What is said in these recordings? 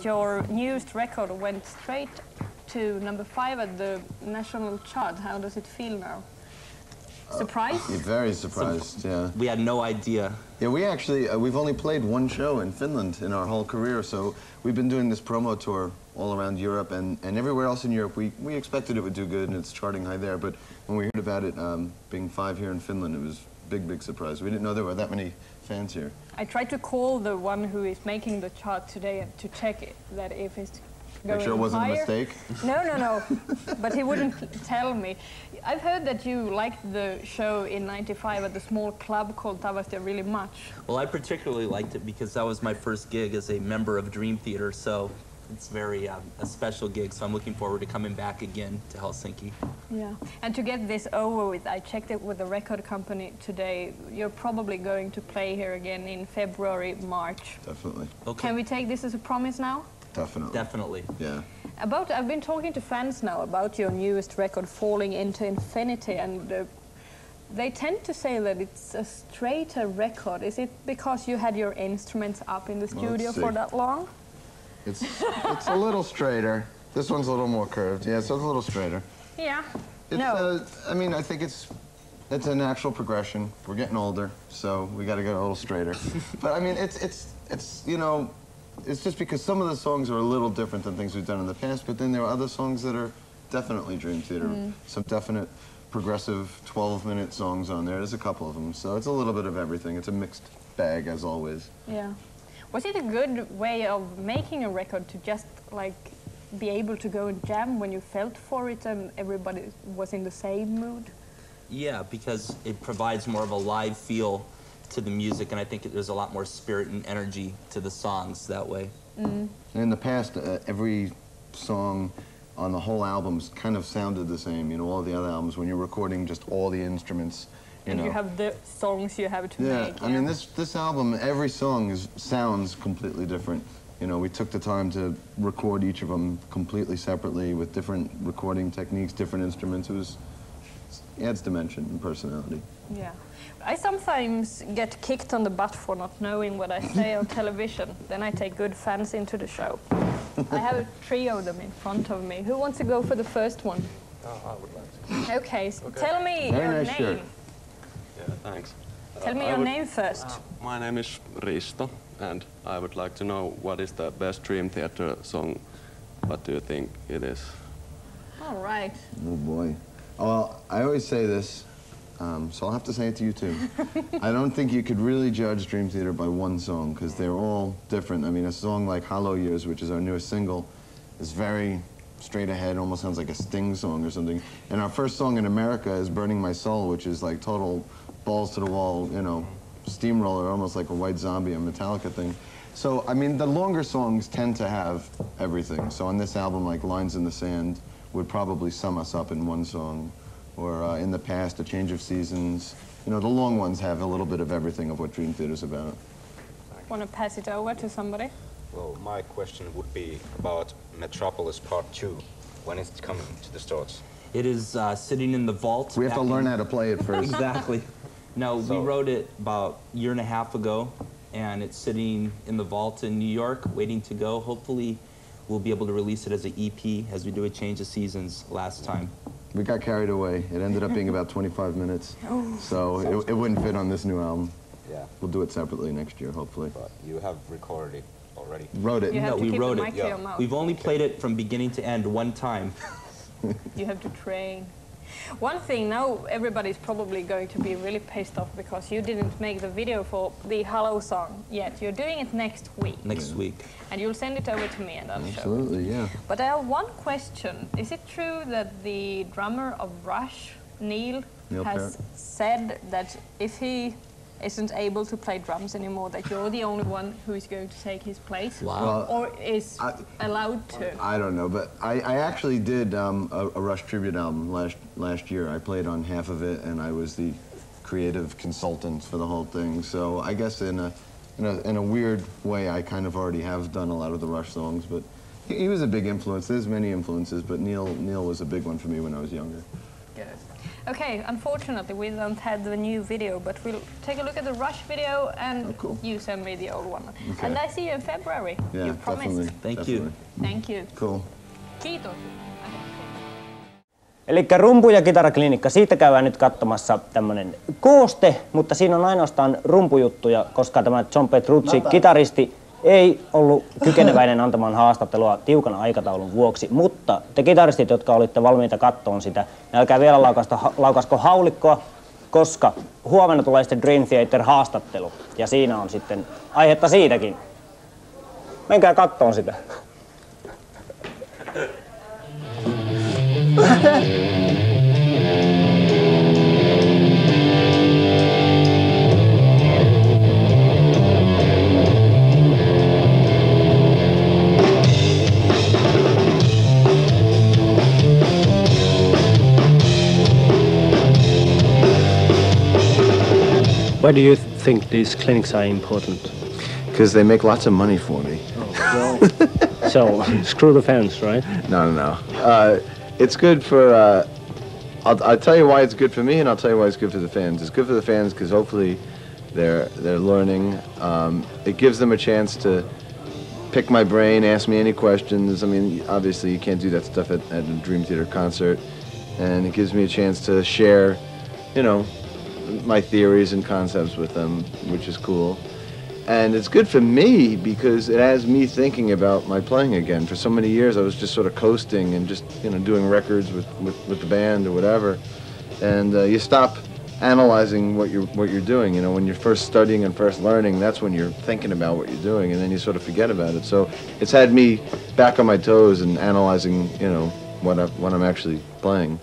your newest record went straight to #5 at the national chart. How does it feel now? Surprised? Very surprised, yeah. We had no idea. Yeah, we actually, we've only played one show in Finland in our whole career, so we've been doing this promo tour all around Europe, and everywhere else in Europe, we expected it would do good, and it's charting high there, but when we heard about it being 5 here in Finland, it was a big, big surprise. We didn't know there were that many fans here. I tried to call the one who is making the chart today to check that if it's going Make sure it wasn't higher. a mistake? No. But he wouldn't tell me. I've heard that you liked the show in '95 at the small club called Tavastia really much. Well, I particularly liked it because that was my first gig as a member of Dream Theater, so it's very a special gig, so I'm looking forward to coming back again to Helsinki. Yeah, and to get this over with, I checked it with the record company today. You're probably going to play here again in February, March. Definitely. Okay. Can we take this as a promise now? Definitely. Definitely. Yeah. I've been talking to fans now about your newest record, Falling into Infinity, and they tend to say that it's a straighter record. Is it because you had your instruments up in the studio for that long? It's a little straighter. This one's a little more curved. Yeah, so it's a little straighter. Yeah. I mean, I think it's a natural progression. We're getting older, so we got to get a little straighter. But I mean, it's you know, it's just because some of the songs are a little different than things we've done in the past, but then there are other songs that are definitely Dream Theater. Some definite progressive 12-minute songs on there. There's a couple of them, so it's a little bit of everything. It's a mixed bag, as always. Yeah. Was it a good way of making a record to just, like, be able to go and jam when you felt for it and everybody was in the same mood? Yeah, because it provides more of a live feel to the music, and I think there's a lot more spirit and energy to the songs that way. In the past, every song on the whole albums kind of sounded the same, you know, all the other albums, when you're recording just all the instruments, you know. You have the songs you have to make. I mean, this album, every song sounds completely different. You know, we took the time to record each of them completely separately with different recording techniques, different instruments. It adds dimension and personality. Yeah. I sometimes get kicked on the butt for not knowing what I say on television. Then I take good fans into the show. I have 3 of them in front of me. Who wants to go for the first one? I would like to. Okay, so tell me Very your nice name. shirt. Yeah, thanks. Tell me your name first. My name is Risto, and I would like to know what is the best Dream Theater song. What do you think it is? All right. Oh boy. Well, I always say this, so I'll have to say it to you too. I don't think you could really judge Dream Theater by one song, because they're all different. I mean, a song like Hollow Years, which is our newest single, is very straight ahead, almost sounds like a Sting song or something. And our first song in America is Burning My Soul, which is like total balls to the wall, you know, steamroller, almost like a White Zombie, a Metallica thing. So, I mean, the longer songs tend to have everything. So on this album, like Lines in the Sand would probably sum us up in one song. Or in the past, A Change of Seasons. You know, the long ones have a little bit of everything of what Dream Theater's about. Want to pass it over to somebody? Well, my question would be about Metropolis Part 2. When is it coming to the stores? It is sitting in the vault. We have to learn how to play it first. Exactly. No, we wrote it about a year and a half ago, and it's sitting in the vault in New York, waiting to go. Hopefully, we'll be able to release it as an EP, as we do A Change of Seasons last time. We got carried away. It ended up being about 25 minutes, so it wouldn't fit on this new album. Yeah. We'll do it separately next year, hopefully. But you have recorded it already. Wrote it. You have No, to we keep wrote the it. mic to your mouth. We've only played it from beginning to end one time. You have to train. One thing, now everybody's probably going to be really pissed off because you didn't make the video for the Hello song yet. You're doing it next week. Next week. And you'll send it over to me and I'll show. Absolutely, yeah. But I have one question. Is it true that the drummer of Rush, Neil has said that if he isn't able to play drums anymore, that you're the only one who is going to take his place? Wow. Or is allowed to? I don't know, but I actually did a Rush tribute album last year. I played on half of it, and I was the creative consultant for the whole thing. So I guess in a weird way, I kind of already have done a lot of the Rush songs, but he was a big influence. There's many influences, but Neil was a big one for me when I was younger. Good. Okay, unfortunately we don't have the new video, but we'll take a look at the Rush video and you send me the old one. Okay. And I see you in February. Yeah, you promised. definitely. Thank you. Thank you. Cool. Kiitos. Elikkä rumpu- ja kitaraklinikka, siitä käydään nyt katsomassa tämmönen kooste, mutta siinä on ainoastaan rumpujuttuja, koska tämä John Petrucci, kitaristi, ei ollut kykeneväinen antamaan haastattelua tiukan aikataulun vuoksi, mutta te kitaristit, jotka olitte valmiita kattoon sitä, niin älkää vielä laukasko haulikkoa, koska huomenna tulee sitten Dream Theater haastattelu, ja siinä on sitten aihetta siitäkin. Menkää kattoon sitä. Why do you think these clinics are important? Because they make lots of money for me. So, screw the fans, right? No. It's good for, I'll tell you why it's good for me, and I'll tell you why it's good for the fans. It's good for the fans because hopefully they're learning. It gives them a chance to pick my brain, ask me any questions. I mean, obviously you can't do that stuff at a Dream Theater concert. And it gives me a chance to share, you know, my theories and concepts with them, which is cool. And it's good for me because it has me thinking about my playing again. For so many years I was just sort of coasting and just, you know, doing records with the band or whatever. And you stop analyzing what you're doing. You know, when you're first studying and first learning, that's when you're thinking about what you're doing, and then you sort of forget about it. So it's had me back on my toes and analyzing, you know, what I'm actually playing.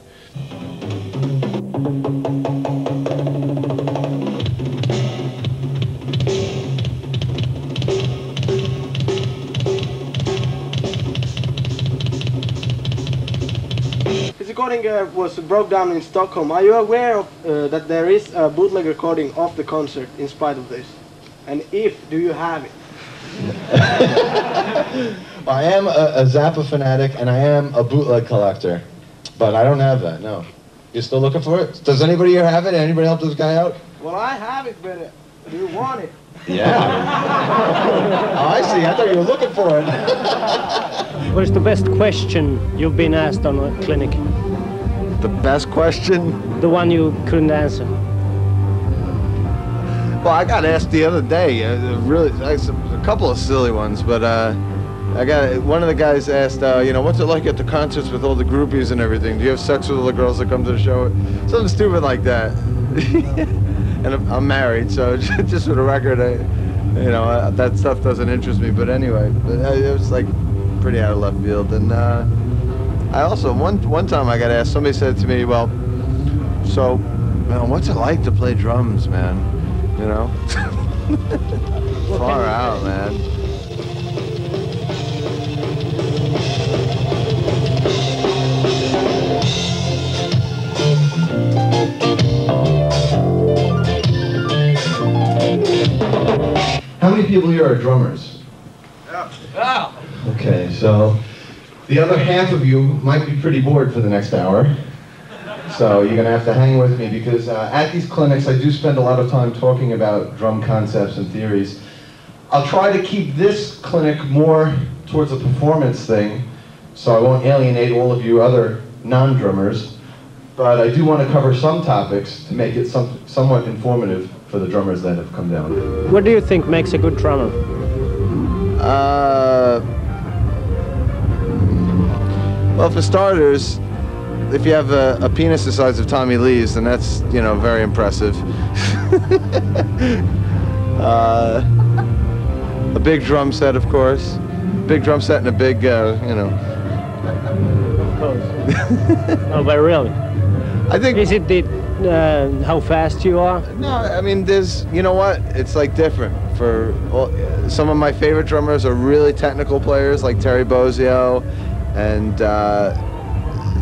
This recording was broke down in Stockholm. Are you aware of that there is a bootleg recording of the concert in spite of this? And if, do you have it? I am a Zappa fanatic and I am a bootleg collector, but I don't have that, no. You still looking for it? Does anybody here have it? Anybody help this guy out? Well, I have it, but do you want it? Yeah. Oh, I see. I thought you were looking for it. What is the best question you've been asked on a clinic? The best question? The one you couldn't answer. Well, I got asked the other day, a couple of silly ones, but one of the guys asked, you know, what's it like at the concerts with all the groupies and everything? Do you have sex with all the girls that come to the show? Something stupid like that. And I'm married, so just for the record, you know, that stuff doesn't interest me. But anyway, it was like pretty out of left field. And I also, one time I got asked, somebody said to me, well, so, man, what's it like to play drums, man? You know? Far out, man. How many people here are drummers? Yeah. Okay, so the other half of you might be pretty bored for the next hour. So you're gonna have to hang with me because at these clinics I do spend a lot of time talking about drum concepts and theories. I'll try to keep this clinic more towards a performance thing, so I won't alienate all of you other non-drummers, but I do want to cover some topics to make it somewhat informative for the drummers that have come down. What do you think makes a good drummer? Well, for starters, if you have a penis the size of Tommy Lee's, then that's, you know, very impressive. A big drum set, of course. Big drum set and a big, you know. Oh, but really? I think. Is it how fast you are? No, I mean, there's, you know what? It's like different. Some of my favorite drummers are really technical players, like Terry Bozzio, and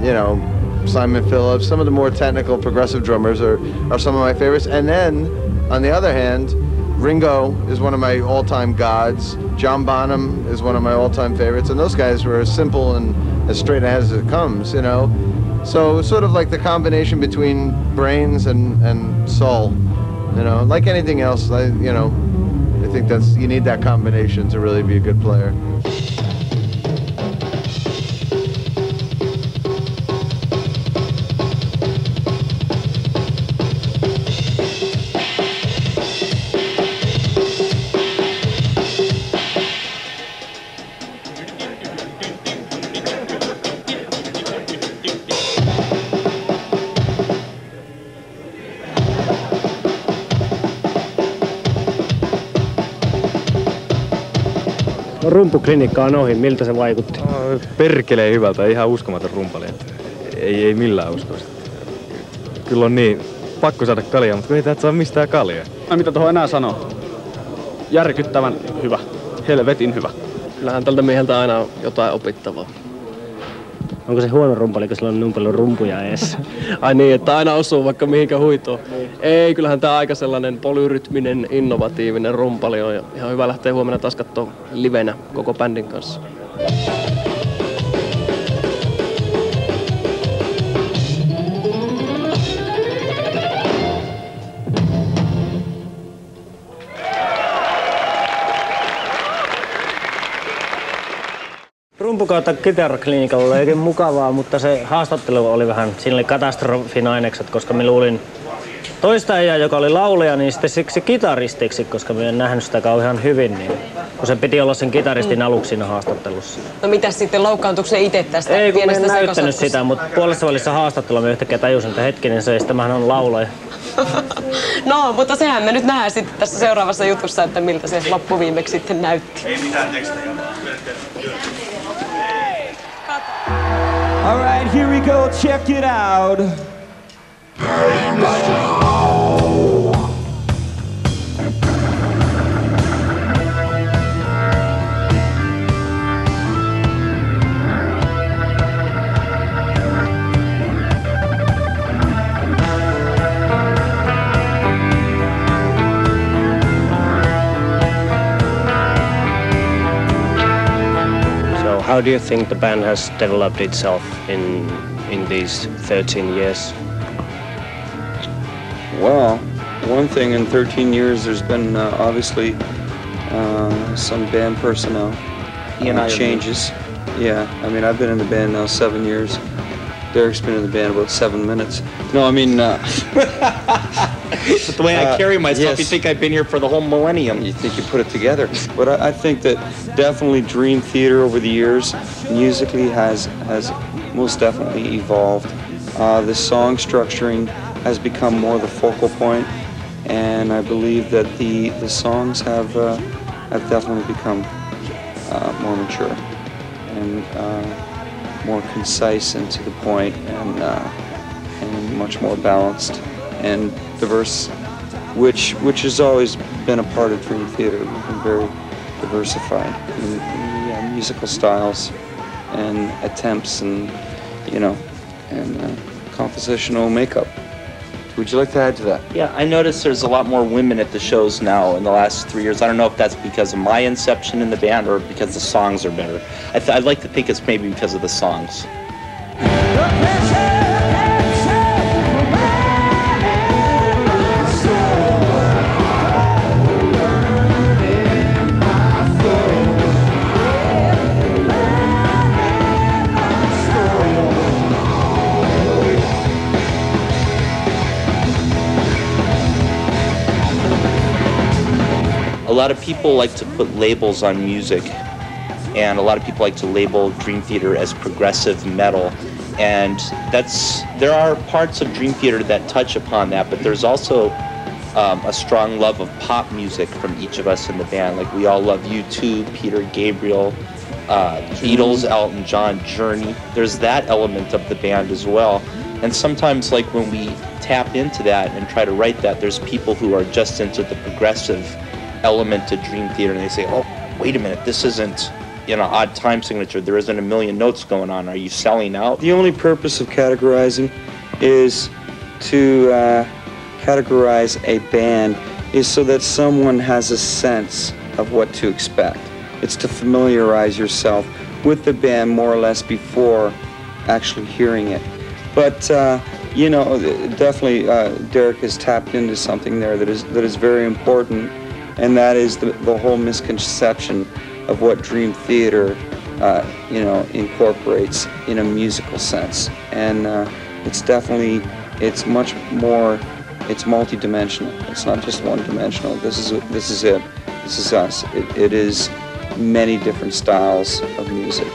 you know, Simon Phillips. Some of the more technical, progressive drummers are some of my favorites. And then, on the other hand, Ringo is one of my all-time gods. John Bonham is one of my all-time favorites, and those guys were as simple and as straight ahead as it comes, you know. So sort of like the combination between brains and soul, you know, like anything else. I think you need that combination to really be a good player. Rumpuklinikka on ohi, miltä se vaikutti? Perkelee hyvältä, ihan uskomaton rumpali. Ei millään usko. Kyllä on niin, pakko saada kaljaa, mutta ei täältä saa mistään kaljaa. Mitä tuohon enää sanoo? Järkyttävän hyvä, helvetin hyvä. Kyllähän tältä mieheltä aina on jotain opittavaa. Onko se huono rumpali, kun sillä on niin paljon rumpuja eessä? Ai niin, että aina osuu vaikka mihinkä huitoon. Ei, kyllähän tää aika sellainen polyrytminen, innovatiivinen rumpali on. Ja ihan hyvä lähteä huomenna taas kattoo livenä koko bändin kanssa. Rumpukautta kitaraklinikalla oli oikein mukavaa, mutta se haastattelu oli vähän, siinä oli katastrofinainekset, koska mä luulin toista äijää, joka oli laulaja, niin sitten siksi kitaristiksi, koska mä en nähnyt sitä kauhean hyvin, niin kun se piti olla sen kitaristin aluksi siinä haastattelussa. No mitäs sitten, loukkaantuiko se itse tästä ei, kun mä en näyttänyt sekosotkusta? sitä, mutta puolessa välissä haastattelua mä yhtäkkiä tajusin, että hetkinen se, tämähän on laulaja. No, mutta sehän me nyt nähdään sitten tässä seuraavassa jutussa, että miltä se loppuviimeksi sitten näytti. Ei mitään tekstejä. All right, here we go. Check it out. How do you think the band has developed itself in these 13 years? Well, one thing in 13 years, there's been obviously some band personnel changes. Yeah, I mean, I've been in the band now 7 years. Derek's been in the band about 7 minutes. No, I mean... But the way I carry myself, you think I've been here for the whole millennium. You think you put it together. But I think that definitely Dream Theater over the years, musically has most definitely evolved. The song structuring has become more the focal point, and I believe that the songs have definitely become more mature and more concise and to the point, and much more balanced and diverse, which has always been a part of Dream Theater. We've been very diversified in musical styles and attempts, and compositional makeup. Would you like to add to that? Yeah, I noticed there's a lot more women at the shows now in the last 3 years. I don't know if that's because of my inception in the band or because the songs are better. I'd like to think it's maybe because of the songs. A lot of people like to put labels on music, and a lot of people like to label Dream Theater as progressive metal, and there are parts of Dream Theater that touch upon that, but there's also a strong love of pop music from each of us in the band. Like, we all love U2, Peter Gabriel, Beatles, Elton John, Journey. There's that element of the band as well, and sometimes, like, when we tap into that and try to write that, there's people who are just into the progressive element to Dream Theater, and they say, oh, wait a minute, this isn't, odd time signature, there isn't a million notes going on, are you selling out? The only purpose of categorizing is to categorize a band is so that someone has a sense of what to expect. It's to familiarize yourself with the band more or less before actually hearing it. But you know, definitely Derek has tapped into something there that is very important, and that is the whole misconception of what Dream Theater you know, incorporates in a musical sense. And it's definitely, it's much more, it's multi-dimensional. It's not just one-dimensional. This is it. This is us. It is many different styles of music.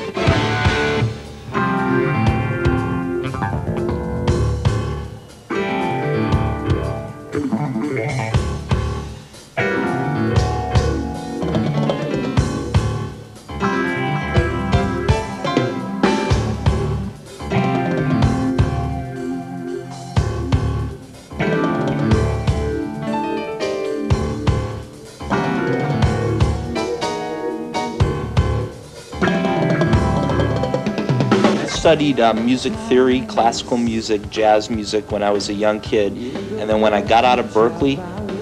Studied music theory, classical music, jazz music when I was a young kid, and then when I got out of Berkeley,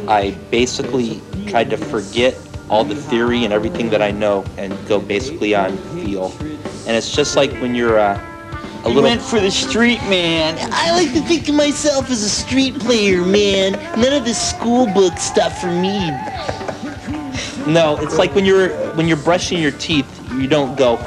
I basically tried to forget all the theory and everything that I know and go basically on feel. And it's just like when you're a little... You went for the street, man. I like to think of myself as a street player, man. None of this school book stuff for me. No, it's like when you're brushing your teeth, you don't go,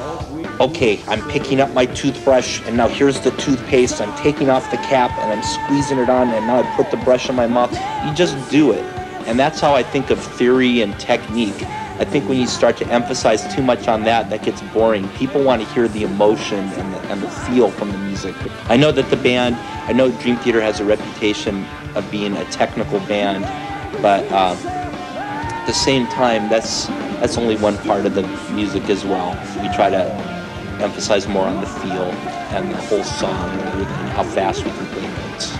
okay, I'm picking up my toothbrush, and now here's the toothpaste. I'm taking off the cap, and I'm squeezing it on, and now I put the brush in my mouth. You just do it. And that's how I think of theory and technique. I think when you start to emphasize too much on that, that gets boring. People want to hear the emotion and the feel from the music. I know that the band, I know Dream Theater has a reputation of being a technical band, but at the same time, that's only one part of the music as well. We try to emphasize more on the feel and the whole song rather than how fast we can play notes.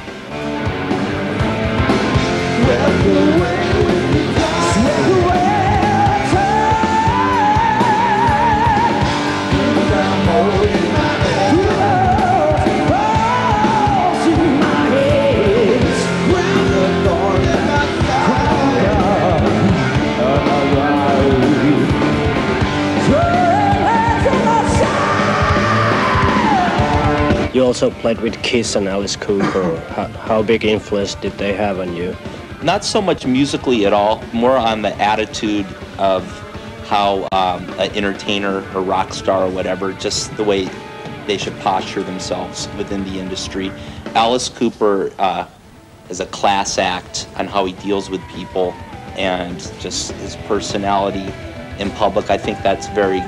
You also played with Kiss and Alice Cooper. How big influence did they have on you? Not so much musically at all, more on the attitude of how an entertainer or rock star or whatever, just the way they should posture themselves within the industry. Alice Cooper is a class act on how he deals with people and just his personality in public. I think that's very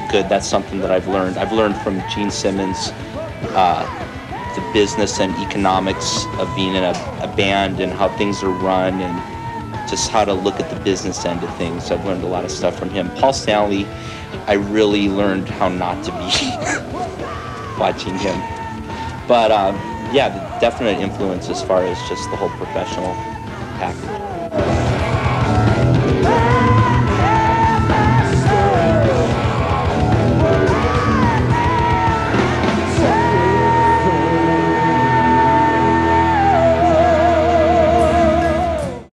good. That's something that I've learned. I've learned from Gene Simmons the business and economics of being in a band and how things are run and just how to look at the business end of things. I've learned a lot of stuff from him. Paul Stanley, I really learned how not to be watching him. But yeah, the definite influence as far as just the whole professional package.